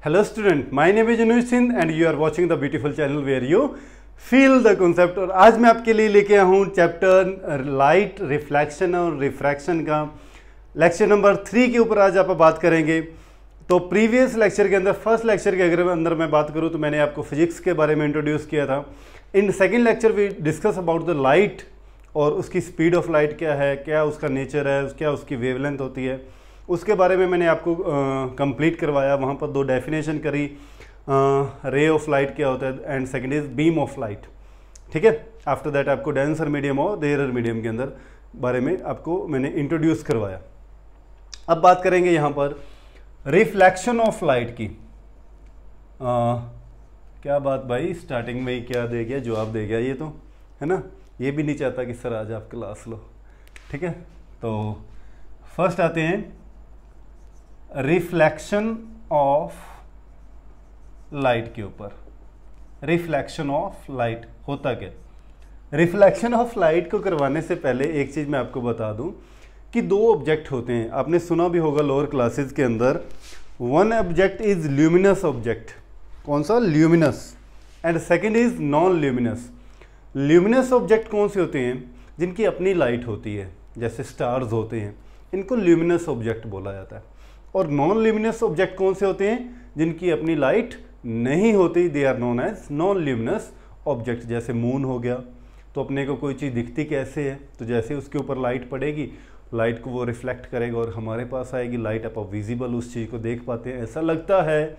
Hello student, my name is Anuj Singh and you are watching the beautiful channel where you feel the concept। और आज मैं आपके लिए लेके आया हूँ चैप्टर लाइट रिफ्लेक्शन और रिफ्रैक्शन का लेक्चर नंबर 3 के ऊपर आज आप बात करेंगे। तो प्रीवियस लेक्चर के अंदर, फर्स्ट लेक्चर के अंदर मैं बात करूँ तो मैंने आपको फिजिक्स के बारे में इंट्रोड्यूस किया था। In second lecture we discuss about the light और उसकी स्पीड ऑफ लाइट क्या है, क्या उसका नेचर है, क्या उसकी वेवलेंथ होती है, उसके बारे में मैंने आपको कंप्लीट करवाया। वहाँ पर दो डेफिनेशन करी, रे ऑफ लाइट क्या होता है and second is beam of light. ठीक है, आफ्टर दैट आपको डेंसर मीडियम और रेयर मीडियम के अंदर बारे में आपको मैंने इंट्रोड्यूस करवाया। अब बात करेंगे यहाँ पर रिफ्लेक्शन ऑफ लाइट की। क्या बात भाई, स्टार्टिंग में ही क्या दे गया, जवाब दे गया ये तो, है ना। ये भी नहीं चाहता कि सर आज आप क्लास लो। ठीक है, तो फर्स्ट आते हैं रिफ्लेक्शन ऑफ लाइट के ऊपर। रिफ्लेक्शन ऑफ लाइट होता क्या? रिफ्लेक्शन ऑफ लाइट को करवाने से पहले एक चीज़ मैं आपको बता दूं कि दो ऑब्जेक्ट होते हैं। आपने सुना भी होगा लोअर क्लासेस के अंदर, one object is luminous object. कौन सा? Luminous. And second is non luminous. Luminous object कौन से होते हैं? जिनकी अपनी लाइट होती है, जैसे स्टार्स होते हैं, इनको ल्यूमिनस ऑब्जेक्ट बोला जाता है। और नॉन ल्यूमिनस ऑब्जेक्ट कौन से होते हैं? जिनकी अपनी लाइट नहीं होती, they are known as non luminous object. जैसे मून हो गया, तो अपने को कोई चीज़ दिखती कैसे है? तो जैसे उसके ऊपर लाइट पड़ेगी, लाइट को वो रिफ्लेक्ट करेगा और हमारे पास आएगी लाइट, आप विजिबल उस चीज़ को देख पाते हैं। ऐसा लगता है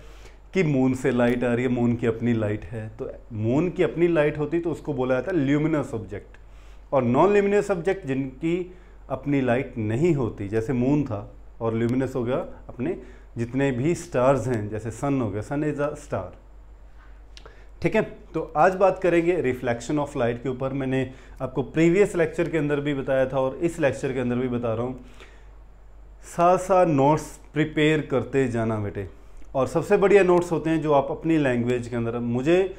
कि मून से लाइट आ रही है, मून की अपनी लाइट है। तो मून की अपनी लाइट होती तो उसको बोला जाता है ल्यूमिनस ऑब्जेक्ट। और नॉन ल्यूमिनस ऑब्जेक्ट जिनकी अपनी लाइट नहीं होती, जैसे मून था, और ल्यूमिनस हो गया अपने जितने भी स्टार्स हैं, जैसे सन हो गया, सन इज अ स्टार। ठीक है, तो आज बात करेंगे रिफ्लेक्शन ऑफ लाइट के ऊपर। मैंने आपको प्रीवियस लेक्चर के अंदर भी बताया था और इस लेक्चर के अंदर भी बता रहा हूँ। साथ साथ नोट्स प्रिपेयर करते जाना बेटे। और सबसे बढ़िया नोट्स होते हैं जो आप अपनी लैंग्वेज के अंदर, मुझे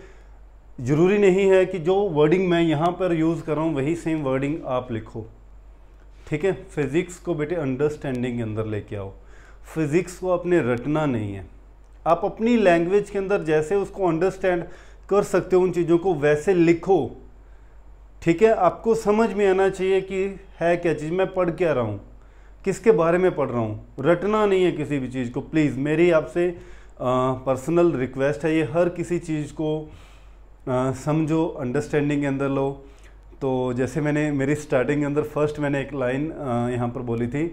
ज़रूरी नहीं है कि जो वर्डिंग मैं यहाँ पर यूज़ कर रहा हूँ वही सेम वर्डिंग आप लिखो। ठीक है, फिज़िक्स को बेटे अंडरस्टैंडिंग के अंदर लेके आओ। फिज़िक्स को आपने रटना नहीं है, आप अपनी लैंग्वेज के अंदर जैसे उसको अंडरस्टैंड कर सकते हो उन चीज़ों को वैसे लिखो। ठीक है, आपको समझ में आना चाहिए कि है क्या चीज़, मैं पढ़ क्या रहा हूँ, किसके बारे में पढ़ रहा हूँ। रटना नहीं है किसी भी चीज़ को। प्लीज़ मेरी आपसे पर्सनल रिक्वेस्ट है, ये हर किसी चीज़ को समझो, अंडरस्टैंडिंग के अंदर लो। तो जैसे मैंने मेरी स्टार्टिंग के अंदर फर्स्ट मैंने एक लाइन यहाँ पर बोली थी,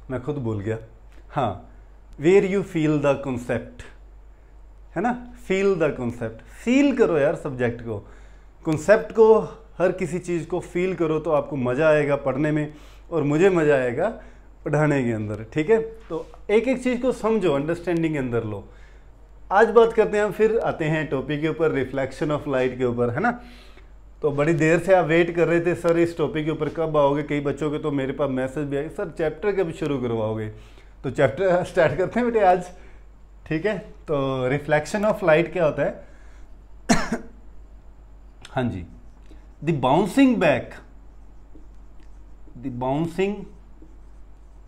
मैं खुद भूल गया। हाँ, where you feel the concept, है ना। फील द कॉन्सेप्ट, फील करो यार सब्जेक्ट को, कॉन्सेप्ट को, हर किसी चीज़ को फील करो तो आपको मज़ा आएगा पढ़ने में और मुझे मज़ा आएगा पढ़ाने के अंदर। ठीक है, तो एक एक चीज़ को समझो, अंडरस्टैंडिंग के अंदर लो। आज बात करते हैं, फिर आते हैं टॉपिक के ऊपर, रिफ्लेक्शन ऑफ लाइट के ऊपर, है ना। तो बड़ी देर से आप वेट कर रहे थे सर इस टॉपिक के ऊपर कब आओगे। कई बच्चों के तो मेरे पास मैसेज भी आए, सर चैप्टर कब शुरू करवाओगे। तो चैप्टर स्टार्ट करते हैं बेटे आज। ठीक है, तो रिफ्लेक्शन ऑफ लाइट क्या होता है? हाँ जी, the bouncing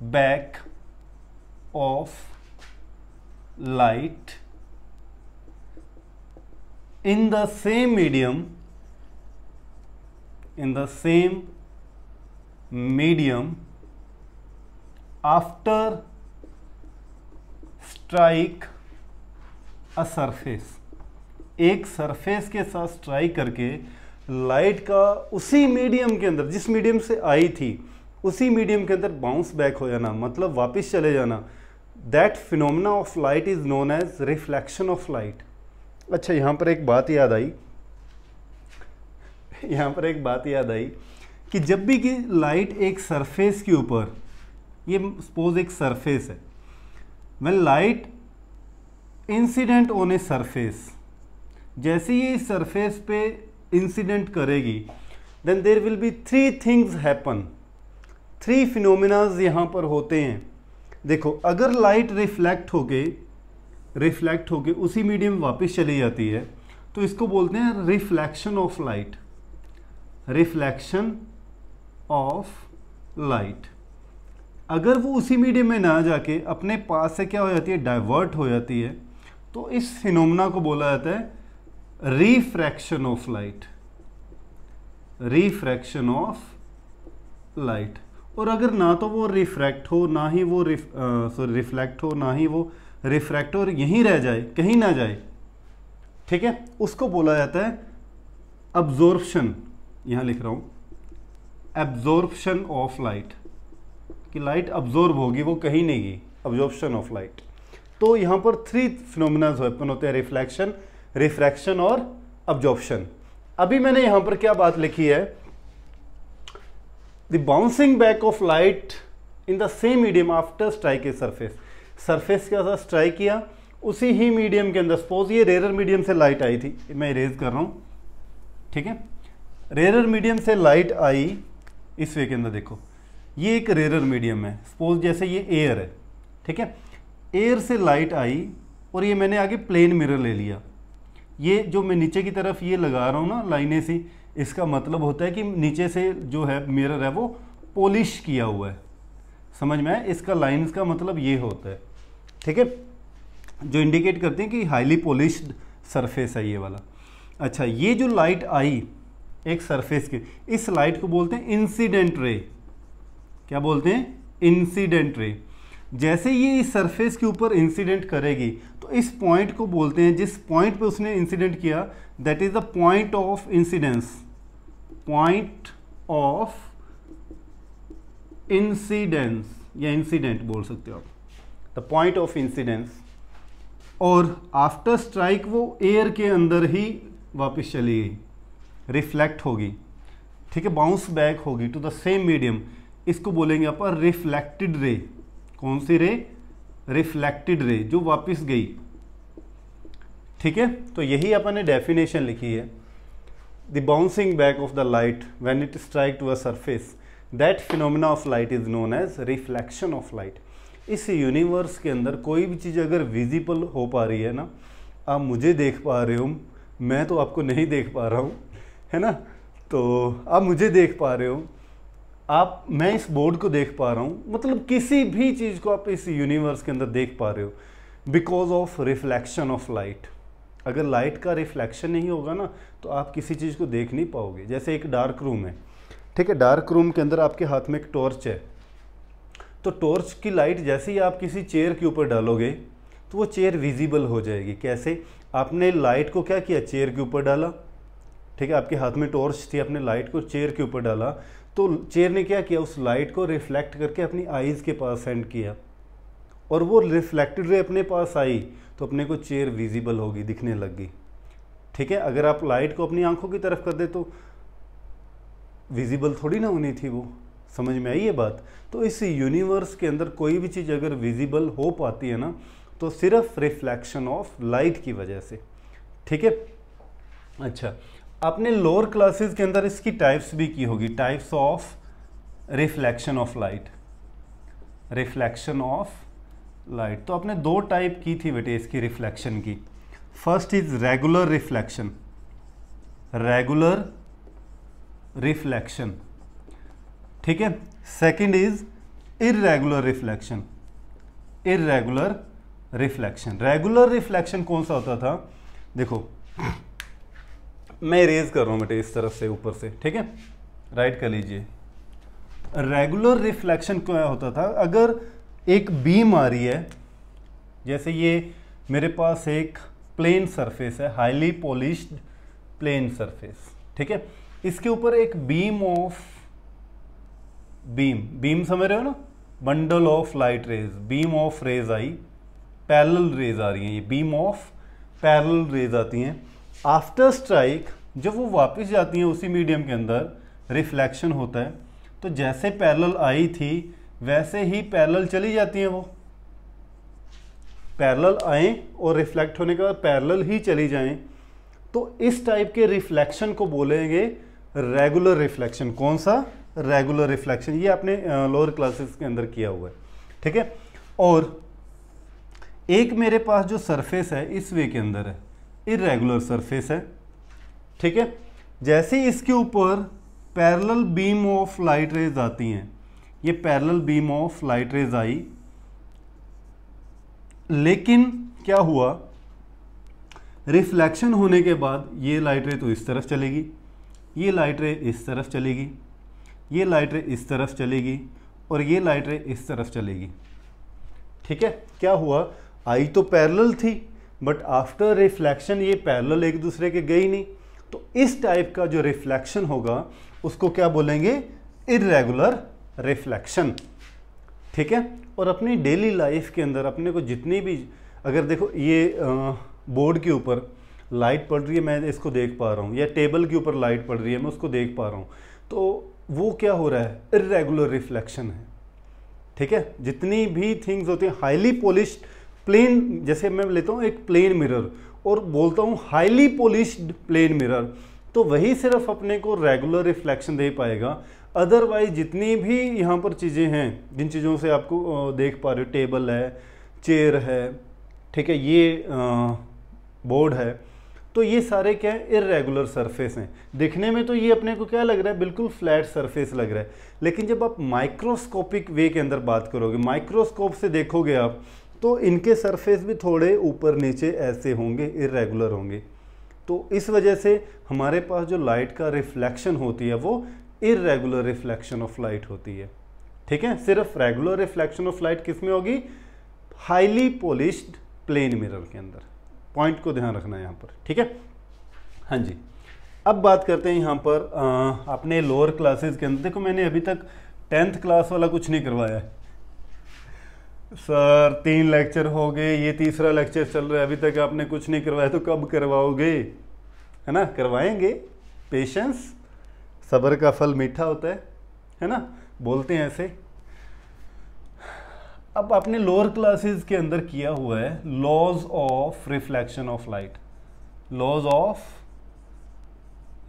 back of light in the same medium after strike a surface। एक सरफेस के साथ स्ट्राइक करके लाइट का उसी मीडियम के अंदर, जिस मीडियम से आई थी उसी मीडियम के अंदर बाउंस बैक हो जाना, मतलब वापस चले जाना। That phenomena of light is known as reflection of light. अच्छा, यहाँ पर एक बात याद आई कि जब भी कि लाइट एक सरफेस के ऊपर, ये सपोज एक सरफेस है, when light incident on a surface, जैसे ही इस सरफेस पे इंसिडेंट करेगी, then there will be three things happen. Three phenomenas यहाँ पर होते हैं। देखो, अगर लाइट रिफ्लेक्ट होके उसी मीडियम वापस चली जाती है तो इसको बोलते हैं reflection of light. Reflection of light, अगर वो उसी मीडियम में ना जाके अपने पास से क्या हो जाती है, डाइवर्ट हो जाती है, तो इस फिनोमेना को बोला जाता है refraction of light, refraction of light. और अगर ना तो वो रिफ्रैक्ट हो, ना ही वो रिफ्लेक्ट हो, ना ही वो रिफ्रैक्ट हो, और यहीं रह जाए, कहीं ना जाए, ठीक है, उसको बोला जाता है अब्जॉर्प्शन। यहां लिख रहा हूं एब्जॉर्प्शन ऑफ लाइट, कि लाइट अब्जॉर्ब होगी, वो कहीं नहीं गई, अब्जॉर्प्शन ऑफ लाइट। तो यहां पर 3 फिनोमेना हैपन होते हैं, रिफ्लेक्शन, रिफ्रैक्शन और अब्जॉर्प्शन। अभी मैंने यहां पर क्या बात लिखी है, the bouncing back of light in the same medium after strike a surface. Surface के साथ स्ट्राइक किया, उसी ही मीडियम के अंदर, सपोज ये रेयर मीडियम से लाइट आई थी, मैं इरेज कर रहा हूं, ठीक है, रेयर मीडियम से लाइट आई इस वे के अंदर, देखो ये एक रेयर मीडियम है, सपोज जैसे ये एयर है, ठीक है, एयर से लाइट आई और ये मैंने आगे प्लेन मिरर ले लिया, ये जो मैं नीचे की तरफ ये लगा रहा हूँ ना लाइनें सी, इसका मतलब होता है कि नीचे से जो है मिरर है वो पॉलिश किया हुआ है, समझ में आया, इसका लाइन्स का मतलब ये होता है, ठीक है, जो इंडिकेट करते हैं कि हाईली पॉलिश्ड सरफेस है ये वाला। अच्छा, ये जो लाइट आई एक सरफेस के, इस लाइट को बोलते हैं इंसिडेंट रे। क्या बोलते हैं? Incident ray. जैसे ये इस सरफेस के ऊपर इंसिडेंट करेगी तो इस पॉइंट को बोलते हैं, जिस पॉइंट पे उसने इंसिडेंट किया, that is the point of incidence, point of incidence, या इंसिडेंट बोल सकते हो आप, द पॉइंट ऑफ इंसिडेंस। और आफ्टर स्ट्राइक वो एयर के अंदर ही वापस चली गई, रिफ्लेक्ट होगी, ठीक है, बाउंस बैक होगी टू द सेम मीडियम, इसको बोलेंगे अपन रिफ्लेक्टेड रे। कौन सी रे? रिफ्लेक्टेड रे, जो वापस गई, ठीक है। तो यही अपन ने डेफिनेशन लिखी है, the bouncing back of the light when it strike to a surface, that phenomena of light is known as reflection of light. इस यूनिवर्स के अंदर कोई भी चीज़ अगर विजिबल हो पा रही है ना, आप मुझे देख पा रहे हो, मैं तो आपको नहीं देख पा रहा हूँ, है ना, तो आप मुझे देख पा रहे हो, आप, मैं इस बोर्ड को देख पा रहा हूँ, मतलब किसी भी चीज़ को आप इस यूनिवर्स के अंदर देख पा रहे हो because of reflection of light. अगर लाइट का रिफ्लेक्शन नहीं होगा ना तो आप किसी चीज़ को देख नहीं पाओगे। जैसे एक डार्क रूम है, ठीक है, डार्क रूम के अंदर आपके हाथ में एक टॉर्च है, तो टॉर्च की लाइट जैसे ही आप किसी चेयर के ऊपर डालोगे तो वो चेयर विजिबल हो जाएगी। कैसे? आपने लाइट को क्या किया, चेयर के ऊपर डाला, ठीक है, आपके हाथ में टॉर्च थी, आपने लाइट को चेयर के ऊपर डाला, तो चेयर ने क्या किया, उस लाइट को रिफ्लेक्ट करके अपनी आईज के पास सेंड किया, और वो रिफ्लेक्टेड रे अपने पास आई तो अपने को चेयर विजिबल होगी, दिखने लग गई, ठीक है। अगर आप लाइट को अपनी आंखों की तरफ कर दे तो विजिबल थोड़ी ना होनी थी वो, समझ में आई ये बात। तो इस यूनिवर्स के अंदर कोई भी चीज़ अगर विजिबल हो पाती है ना तो सिर्फ रिफ्लेक्शन ऑफ लाइट की वजह से, ठीक है। अच्छा, आपने लोअर क्लासेस के अंदर इसकी टाइप्स भी की होगी, types of reflection of light, reflection of light. तो आपने 2 टाइप की थी बेटे इसकी रिफ्लेक्शन की। First is regular reflection, regular reflection, ठीक है। Second is irregular reflection, irregular reflection. Regular reflection कौन सा होता था? देखो मैं इरेज कर रहा हूं बेटे इस तरफ से ऊपर से, ठीक है, राइट कर लीजिए। रेगुलर रिफ्लेक्शन क्या होता था? अगर एक बीम आ रही है, जैसे ये मेरे पास एक प्लेन सरफेस है, हाईली पॉलिश्ड प्लेन सरफेस, ठीक है, इसके ऊपर एक बीम ऑफ, बीम समझ रहे हो ना, bundle of light rays, beam of rays आई, पैरेलल रेज आ रही हैं, ये बीम ऑफ पैरेलल रेज आती हैं। आफ्टर स्ट्राइक जब वो वापस जाती हैं उसी मीडियम के अंदर, रिफ्लेक्शन होता है, तो जैसे पैरेलल आई थी वैसे ही पैरेलल चली जाती हैं, वो पैरेलल आए और रिफ्लेक्ट होने के बाद पैरेलल ही चली जाएं, तो इस टाइप के रिफ्लेक्शन को बोलेंगे रेगुलर रिफ्लेक्शन। कौन सा? Regular reflection. ये आपने लोअर क्लासेस के अंदर किया हुआ है, ठीक है। और एक मेरे पास जो सरफेस है इस वे के अंदर है, इरेगुलर सरफेस है, ठीक है। जैसे इसके ऊपर parallel beam of light rays आती हैं, ये parallel beam of light rays आई, लेकिन क्या हुआ, रिफ्लेक्शन होने के बाद ये लाइट रे तो इस तरफ चलेगी, ये लाइट रे इस तरफ चलेगी, ये लाइट रे इस तरफ चलेगी और ये लाइट रे इस तरफ चलेगी। ठीक है, क्या हुआ, आई तो पैरेलल थी बट आफ्टर रिफ्लेक्शन ये पैरेलल एक दूसरे के गई नहीं, तो इस टाइप का जो रिफ्लेक्शन होगा उसको क्या बोलेंगे, इर्रेगुलर रिफ्लेक्शन। ठीक है, और अपनी डेली लाइफ के अंदर अपने को जितनी भी, अगर देखो ये बोर्ड के ऊपर लाइट पड़ रही है, मैं इसको देख पा रहा हूँ, या टेबल के ऊपर लाइट पड़ रही है, मैं उसको देख पा रहा हूँ, तो वो क्या हो रहा है, इर्रेगुलर रिफ्लेक्शन है। ठीक है, जितनी भी थिंग्स होती हैं हाईली पॉलिश्ड प्लेन, जैसे मैं लेता हूँ एक प्लेन मिरर और बोलता हूँ हाईली पॉलिश्ड प्लेन मिरर, तो वही सिर्फ अपने को रेगुलर रिफ्लेक्शन दे पाएगा। अदरवाइज जितनी भी यहाँ पर चीज़ें हैं, जिन चीज़ों से आपको देख पा रहे हो, टेबल है, चेयर है, ठीक है, ये बोर्ड है, तो ये सारे क्या है, इर्रेगुलर सरफेस हैं। दिखने में तो ये अपने को क्या लग रहा है, बिल्कुल फ्लैट सरफेस लग रहा है, लेकिन जब आप माइक्रोस्कोपिक वे के अंदर बात करोगे, माइक्रोस्कोप से देखोगे आप, तो इनके सरफेस भी थोड़े ऊपर नीचे ऐसे होंगे, इर्रेगुलर होंगे। तो इस वजह से हमारे पास जो लाइट का रिफ्लेक्शन होती है वो इर्रेगुलर रिफ्लेक्शन ऑफ लाइट होती है। ठीक है, सिर्फ रेगुलर रिफ्लेक्शन ऑफ लाइट किस में होगी, हाईली पॉलिश्ड प्लेन मिरर के अंदर। पॉइंट को ध्यान रखना है यहाँ पर। ठीक है, हाँ जी, अब बात करते हैं यहाँ पर अपने लोअर क्लासेस के अंदर। देखो मैंने अभी तक 10th क्लास वाला कुछ नहीं करवाया है सर, 3 लेक्चर हो गए, ये तीसरा लेक्चर चल रहा है, अभी तक आपने कुछ नहीं करवाया, तो कब करवाओगे, है ना, करवाएंगे। पेशेंस, सब्र का फल मीठा होता है ना, बोलते हैं ऐसे। अब आपने लोअर क्लासेस के अंदर किया हुआ है laws of reflection of light, laws of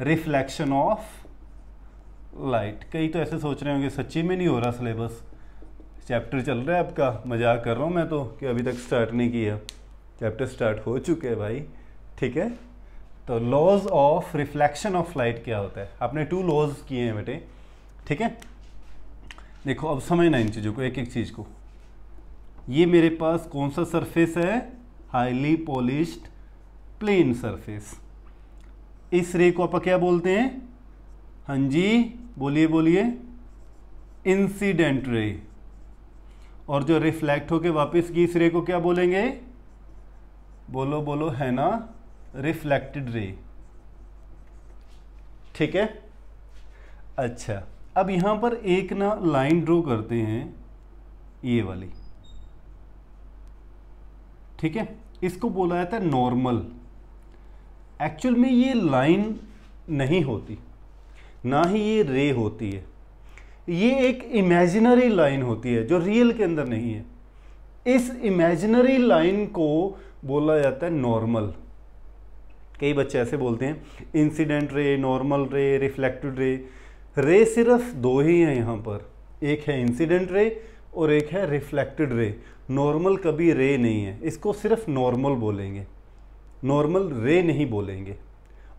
reflection of light. कई तो ऐसे सोच रहे होंगे सच्ची में नहीं हो रहा सिलेबस, चैप्टर चल रहा है आपका, मजाक कर रहा हूँ मैं तो कि अभी तक स्टार्ट नहीं किया, चैप्टर स्टार्ट हो चुके हैं भाई। ठीक है, तो laws of reflection of light क्या होता है, आपने 2 लॉज किए हैं बेटे। ठीक है, देखो अब समझना इन चीज़ों को, एक एक चीज़ को। ये मेरे पास कौन सा सरफेस है, हाईली पॉलिश्ड प्लेन सरफेस। इस रे को आप क्या बोलते हैं, हाँ जी बोलिए बोलिए, इंसिडेंट रे। और जो रिफ्लेक्ट होके वापस की इस रे को क्या बोलेंगे, बोलो बोलो, है ना, रिफ्लेक्टेड रे। ठीक है, अच्छा अब यहां पर एक ना लाइन ड्रॉ करते हैं, ये वाली। ठीक है, इसको बोला जाता है नॉर्मल। एक्चुअल में ये लाइन नहीं होती, ना ही ये रे होती है, ये एक इमेजिनरी लाइन होती है जो रियल के अंदर नहीं है। इस इमेजिनरी लाइन को बोला जाता है नॉर्मल। कई बच्चे ऐसे बोलते हैं इंसिडेंट रे, नॉर्मल रे, रिफ्लेक्टेड रे। रे सिर्फ 2 ही हैं यहाँ पर, एक है इंसिडेंट रे और एक है रिफ्लेक्टेड रे। नॉर्मल कभी रे नहीं है, इसको सिर्फ नॉर्मल बोलेंगे, नॉर्मल रे नहीं बोलेंगे।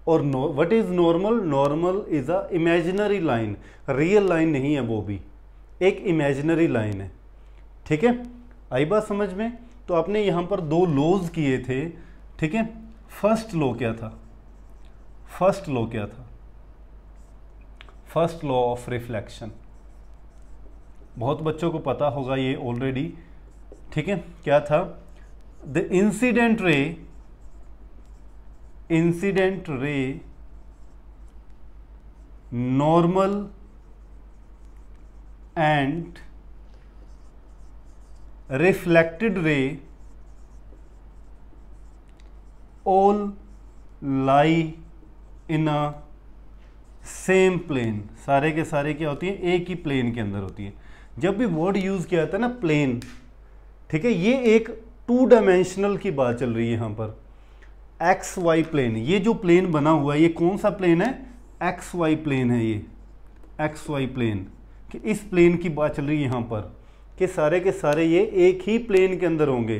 और what is normal, normal is a imaginary line, real line नहीं है, वो भी एक इमेजिनरी लाइन है। ठीक है, आई बात समझ में। तो आपने यहाँ पर 2 लॉज किए थे। ठीक है, फर्स्ट लॉ क्या था, फर्स्ट लॉ क्या था, फर्स्ट लॉ ऑफ रिफ्लेक्शन। बहुत बच्चों को पता होगा ये ऑलरेडी। ठीक है, क्या था, the incident ray, incident ray normal and reflected ray all lie in a same plane. सारे के सारे क्या होती हैं, एक ही प्लेन के अंदर होती है। जब भी वर्ड यूज किया जाता है ना प्लेन, ठीक है, ये एक 2 डायमेंशनल की बात चल रही है यहाँ पर। एक्स वाई प्लेन, ये जो प्लेन बना हुआ है ये कौन सा प्लेन है, एक्स वाई प्लेन है, ये एक्स वाई प्लेन। कि इस प्लेन की बात चल रही है यहाँ पर कि सारे के सारे ये एक ही प्लेन के अंदर होंगे।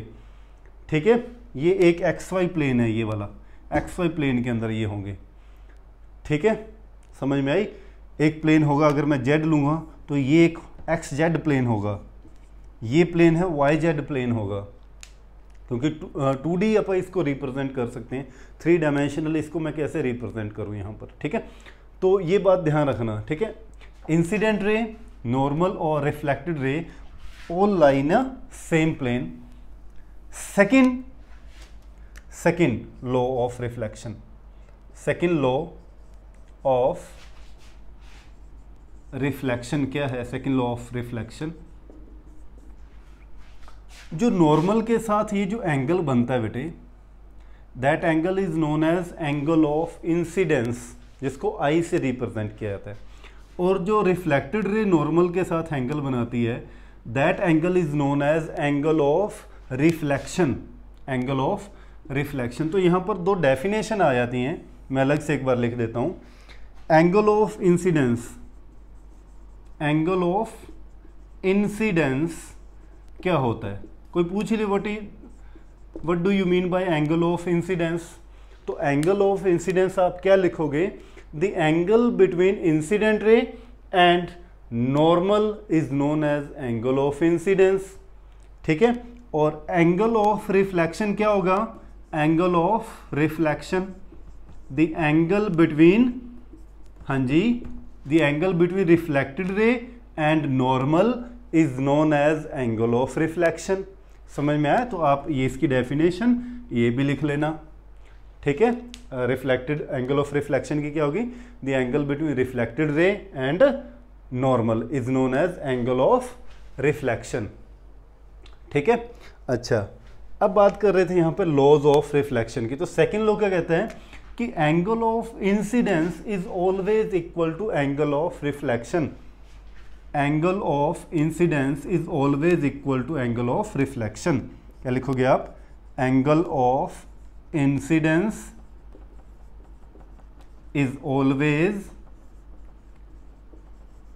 ठीक है, ये एक एक्स वाई प्लेन है, ये वाला एक्स वाई प्लेन के अंदर ये होंगे। ठीक है, समझ में आई। एक प्लेन होगा, अगर मैं जेड लूँगा तो ये एक एक्स जेड प्लेन होगा, ये प्लेन है वाई जेड प्लेन होगा, क्योंकि 2D अपन इसको रिप्रेजेंट कर सकते हैं, 3 डायमेंशनल इसको मैं कैसे रिप्रेजेंट करूँ यहाँ पर, ठीक है। तो ये बात ध्यान रखना, ठीक है। इंसिडेंट रे, नॉर्मल और reflected ray all lie in a same plane. Second law of reflection, second law of reflection क्या है? सेकंड लॉ ऑफ रिफ्लेक्शन, जो नॉर्मल के साथ ये जो एंगल बनता है बेटे, that angle is known as angle of incidence, जिसको आई से रिप्रेजेंट किया जाता है। और जो रिफ्लेक्टेड रे नॉर्मल के साथ एंगल बनाती है, that angle is known as angle of reflection, angle of reflection. तो यहाँ पर 2 डेफिनेशन आ जाती हैं, मैं अलग से एक बार लिख देता हूँ। Angle of incidence, angle of incidence क्या होता है? कोई पूछ ले what do you mean by angle of incidence? तो एंगल ऑफ इंसिडेंस आप क्या लिखोगे? The angle between incident ray and normal is known as angle of incidence, ठीक है। और एंगल ऑफ रिफ्लेक्शन क्या होगा? Angle of reflection, the angle between, हाँ जी, the angle between reflected ray and normal is known as angle of reflection. समझ में आया? तो आप ये इसकी डेफिनेशन ये भी लिख लेना, ठीक है। रिफ्लेक्टेड एंगल ऑफ रिफ्लेक्शन की क्या होगी? The angle between reflected ray and normal is known as angle of reflection, ठीक है। अच्छा, अब बात कर रहे थे यहाँ पे लॉज ऑफ रिफ्लेक्शन की। तो सेकेंड लॉ क्या कहते हैं कि angle of incidence is always equal to angle of reflection, angle of incidence is always equal to angle of reflection. क्या लिखोगे आप? Angle of incidence is always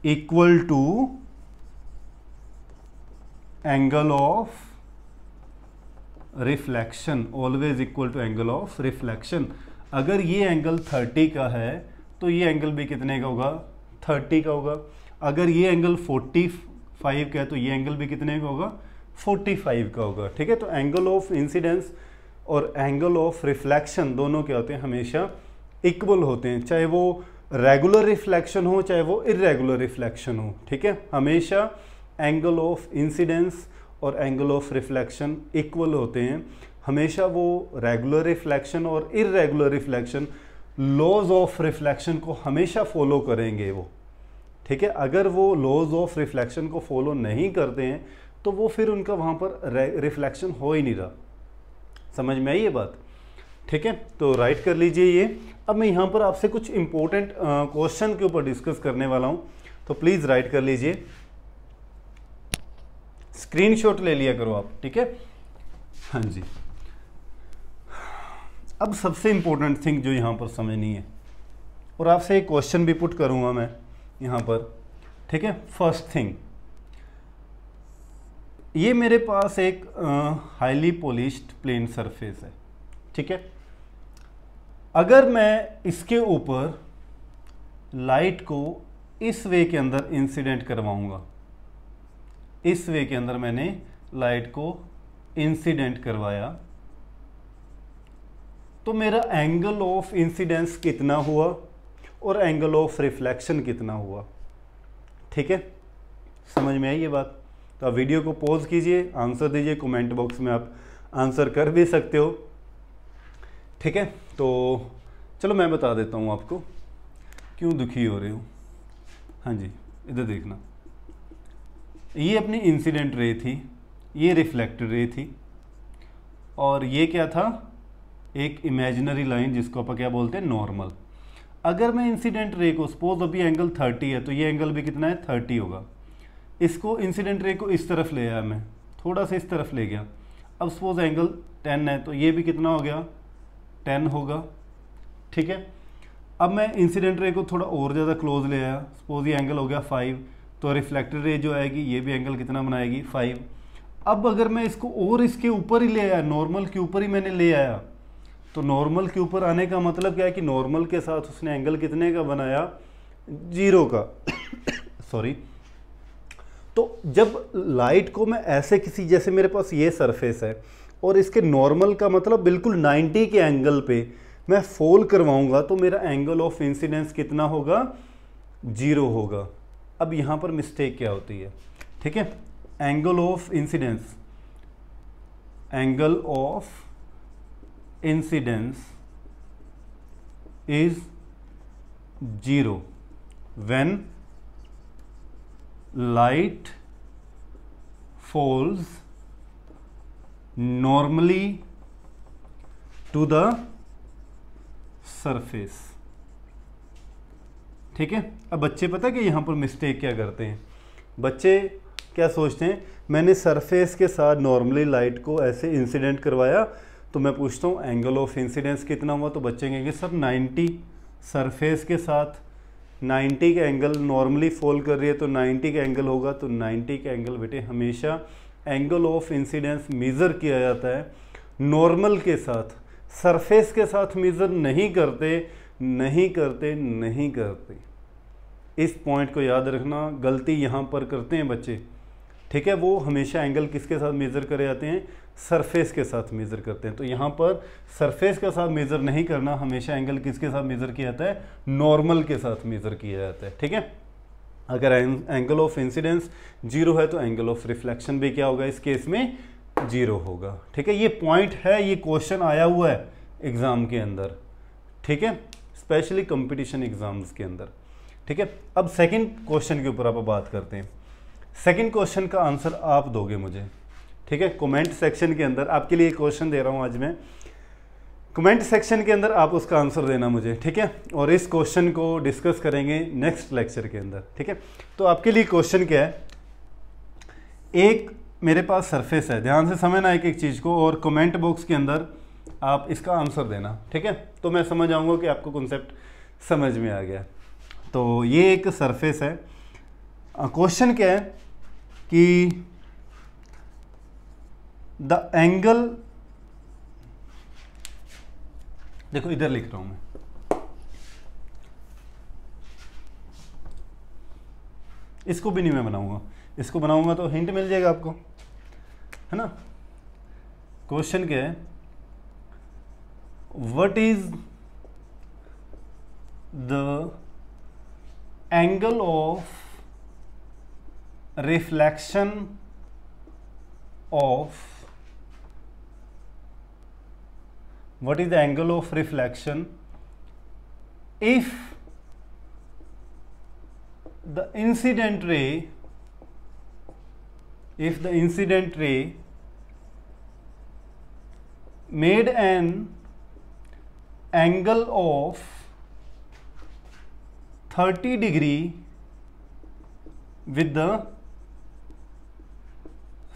equal to angle of reflection, always equal to angle of reflection. अगर ये angle 30 का है तो ये angle भी कितने का होगा? 30 का होगा। अगर ये एंगल 45 का है तो ये एंगल भी कितने का होगा? 45 का होगा, ठीक है। तो एंगल ऑफ इंसिडेंस और एंगल ऑफ रिफ्लेक्शन दोनों क्या होते हैं? हमेशा इक्वल होते हैं, चाहे वो रेगुलर रिफ्लेक्शन हो चाहे वो इरेगुलर रिफ्लेक्शन हो, ठीक है। हमेशा एंगल ऑफ इंसिडेंस और एंगल ऑफ रिफ्लेक्शन इक्वल होते हैं। हमेशा वो रेगुलर रिफ्लेक्शन और irregular reflection laws of reflection को हमेशा फॉलो करेंगे वो, ठीक है। अगर वो लॉज ऑफ रिफ्लेक्शन को फॉलो नहीं करते हैं तो वो फिर उनका वहाँ पर रिफ्लेक्शन हो ही नहीं रहा। समझ में आई ये बात? ठीक है, तो राइट कर लीजिए ये। अब मैं यहाँ पर आपसे कुछ इंपॉर्टेंट क्वेश्चन के ऊपर डिस्कस करने वाला हूँ, तो प्लीज़ राइट कर लीजिए, स्क्रीनशॉट ले लिया करो आप, ठीक है। हाँ जी, अब सबसे इंपॉर्टेंट थिंग जो यहाँ पर समझनी है, और आपसे एक क्वेश्चन भी पुट करूँगा मैं यहाँ पर, ठीक है। फर्स्ट थिंग, ये मेरे पास एक हाईली पॉलिश्ड प्लेन सरफेस है, ठीक है। अगर मैं इसके ऊपर लाइट को इस वे के अंदर इंसिडेंट करवाऊंगा, इस वे के अंदर मैंने लाइट को इंसिडेंट करवाया, तो मेरा एंगल ऑफ इंसिडेंस कितना हुआ और एंगल ऑफ रिफ्लेक्शन कितना हुआ, ठीक है। समझ में आई ये बात? तो आप वीडियो को पॉज कीजिए, आंसर दीजिए, कमेंट बॉक्स में आप आंसर कर भी सकते हो, ठीक है। तो चलो मैं बता देता हूँ आपको क्यों दुखी हो रहे हो। हाँ जी, इधर देखना, ये अपनी इंसिडेंट रे थी, ये रिफ्लेक्टेड रे थी, और ये क्या था? एक इमेजिनरी लाइन जिसको अपन क्या बोलते हैं? नॉर्मल। अगर मैं इंसिडेंट रे को, सपोज अभी एंगल 30 है, तो ये एंगल भी कितना है? 30 होगा। इसको इंसिडेंट रे को इस तरफ ले आया मैं, थोड़ा सा इस तरफ ले गया, अब सपोज एंगल 10 है, तो ये भी कितना हो गया? 10 होगा, ठीक है। अब मैं इंसिडेंट रे को थोड़ा और ज़्यादा क्लोज ले आया, सपोज ये एंगल हो गया 5, तो रिफ्लेक्टेड रे जो आएगी ये भी एंगल कितना बनाएगी? 5। अब अगर मैं इसको और इसके ऊपर ही ले आया, नॉर्मल के ऊपर ही मैंने ले आया, तो नॉर्मल के ऊपर आने का मतलब क्या है कि नॉर्मल के साथ उसने एंगल कितने का बनाया? 0 का सॉरी। तो जब लाइट को मैं ऐसे किसी, जैसे मेरे पास ये सरफेस है और इसके नॉर्मल का मतलब बिल्कुल 90 के एंगल पे मैं फॉल करवाऊंगा तो मेरा एंगल ऑफ इंसिडेंस कितना होगा, 0 होगा। अब यहाँ पर मिस्टेक क्या होती है, ठीक है, angle of incidence, angle of incidence is 0 when light falls normally to the surface। ठीक है। अब बच्चे पता है कि यहाँ पर मिस्टेक क्या करते हैं, बच्चे क्या सोचते हैं, मैंने सरफेस के साथ नॉर्मली लाइट को ऐसे इंसिडेंट करवाया तो मैं पूछता हूँ एंगल ऑफ इंसिडेंस कितना हुआ, तो बच्चे कहेंगे सर 90, सरफेस के साथ 90 का एंगल नॉर्मली फॉल कर रही है तो 90 का एंगल होगा। तो 90 का एंगल बेटे हमेशा एंगल ऑफ इंसिडेंस मेज़र किया जाता है नॉर्मल के साथ, सरफेस के साथ मेज़र नहीं करते, नहीं करते, नहीं करते। इस पॉइंट को याद रखना, गलती यहाँ पर करते हैं बच्चे, ठीक है। वो हमेशा एंगल किसके साथ मेज़र करे जाते हैं, सरफेस के साथ मेज़र करते हैं। तो यहाँ पर सरफेस के साथ मेज़र नहीं करना, हमेशा एंगल किसके साथ मेज़र किया जाता है, नॉर्मल के साथ मेज़र किया जाता है, ठीक है। अगर एंगल ऑफ इंसिडेंस 0 है तो एंगल ऑफ रिफ्लेक्शन भी क्या होगा, इस केस में 0 होगा, ठीक है। ये पॉइंट है, ये क्वेश्चन आया हुआ है एग्ज़ाम के अंदर, ठीक है, स्पेशली कंपटीशन एग्जाम्स के अंदर, ठीक है। अब सेकंड क्वेश्चन के ऊपर आप बात करते हैं। सेकंड क्वेश्चन का आंसर आप दोगे मुझे, ठीक है। कमेंट सेक्शन के अंदर आपके लिए क्वेश्चन दे रहा हूं आज मैं, कमेंट सेक्शन के अंदर आप उसका आंसर देना मुझे, ठीक है। और इस क्वेश्चन को डिस्कस करेंगे नेक्स्ट लेक्चर के अंदर, ठीक है। तो आपके लिए क्वेश्चन क्या है, एक मेरे पास सरफेस है, ध्यान से समझना एक एक चीज़ को, और कमेंट बॉक्स के अंदर आप इसका आंसर देना, ठीक है। तो मैं समझ आऊँगा कि आपको कॉन्सेप्ट समझ में आ गया। तो ये एक सरफेस है, क्वेश्चन क्या है कि द एंगल, देखो इधर लिख रहा हूं मैं, इसको भी नहीं मैं बनाऊंगा, इसको बनाऊंगा तो हिंट मिल जाएगा आपको, है ना। क्वेश्चन क्या है, what is the angle of reflection of, what is the angle of reflection if the incident ray made an angle of 30 degree with the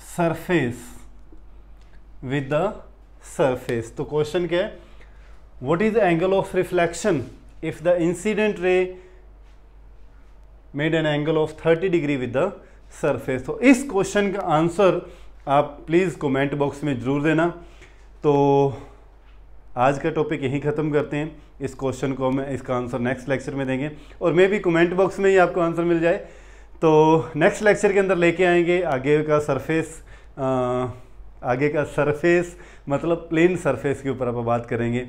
surface, तो क्वेश्चन क्या है, what is the angle of reflection if the incident रे made an angle of 30 degree with the surface. तो इस question का answer आप please comment box में जरूर देना। तो आज का टॉपिक यहीं ख़त्म करते हैं, इस क्वेश्चन को मैं, इसका आंसर नेक्स्ट लेक्चर में देंगे, और मे भी कमेंट बॉक्स में ही आपको आंसर मिल जाए। तो नेक्स्ट लेक्चर के अंदर लेके आएंगे आगे का सरफेस, मतलब प्लेन सरफेस के ऊपर आप बात करेंगे,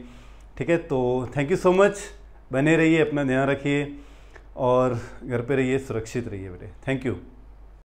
ठीक है। तो थैंक यू सो मच, बने रहिए, अपना ध्यान रखिए और घर पे रहिए, सुरक्षित रहिए बेटे। Thank you.